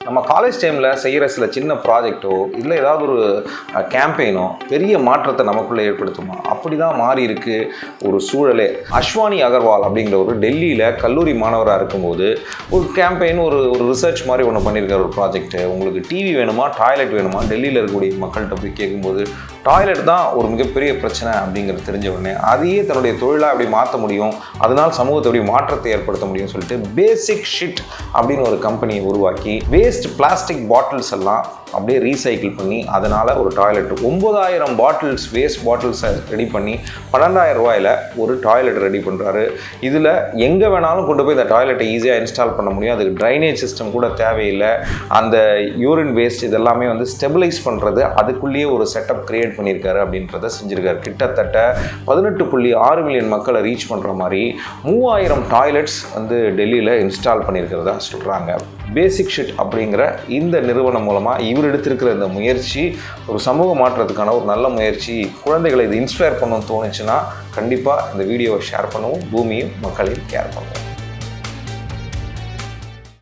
நம்ம காலேஜ் டைமில் செய்கிற சில சின்ன ப்ராஜெக்டோ இல்லை ஏதாவது ஒரு கேம்பெயினோ பெரிய மாற்றத்தை நமக்குள்ளே ஏற்படுத்துமா? அப்படி தான் மாறி இருக்கு ஒரு சூழலே. அஸ்வானி அகர்வால் அப்படிங்கிற ஒரு டெல்லியில் கல்லூரி மாணவராக இருக்கும்போது ஒரு கேம்பெயின் ஒரு ரிசர்ச் மாதிரி ஒன்று பண்ணியிருக்கார். ஒரு ப்ராஜெக்ட்டு, உங்களுக்கு டிவி வேணுமா டாய்லெட் வேணுமா, டெல்லியில் இருக்கக்கூடிய மக்கள்கிட்ட போய் கேட்கும்போது டாய்லெட் தான் ஒரு மிகப்பெரிய பிரச்சனை அப்படிங்கிறது தெரிஞ்ச உடனே அதையே தன்னுடைய தொழிலாக அப்படி மாற்ற முடியும், அதனால் சமூகத்தை அப்படி மாற்றத்தை ஏற்படுத்த முடியும்னு சொல்லிட்டு பேசிக் ஷிட் அப்படின்னு ஒரு கம்பெனியை உருவாக்கி வேஸ்ட் பிளாஸ்டிக் பாட்டில்ஸ் எல்லாம் அப்படியே ரீசைக்கிள் பண்ணி அதனால் ஒரு டாய்லெட் 9000 பாட்டில்ஸ் வேஸ்ட் பாட்டில்ஸை ரெடி பண்ணி 12000 ரூபாயில் ஒரு டாய்லெட் ரெடி பண்ணுறாரு. இதில் எங்கே வேணாலும் கொண்டு போய் இந்த டாய்லெட்டை ஈஸியாக இன்ஸ்டால் பண்ண முடியும். அதுக்கு ட்ரைனேஜ் சிஸ்டம் கூட தேவையில்லை. அந்த யூரின் வேஸ்ட் இதெல்லாமே வந்து ஸ்டெபிலைஸ் பண்ணுறது அதுக்குள்ளேயே ஒரு செட்டப் கிரியேட் பண்ணியிருக்காரு அப்படின்றத செஞ்சுருக்காரு. கிட்டத்தட்ட 18.6 மில்லியன் மக்களை ரீச் பண்ணுற மாதிரி 3000 டாய்லெட்ஸ் வந்து டெல்லியில் இன்ஸ்டால் பண்ணியிருக்கிறதா சொல்கிறாங்க. பேசிக் ஷிட் அப்படிங்கிற இந்த நிறுவனம் மூலமாக இவர் எடுத்திருக்கிற இந்த முயற்சி ஒரு சமூக மாற்றத்துக்கான ஒரு நல்ல முயற்சி. குழந்தைகளை இது இன்ஸ்பயர் பண்ணணும்னு தோணுச்சுன்னா கண்டிப்பாக இந்த வீடியோவை ஷேர் பண்ணுவோம். பூமியும் மக்களையும் கேர் பண்ணுவோம்.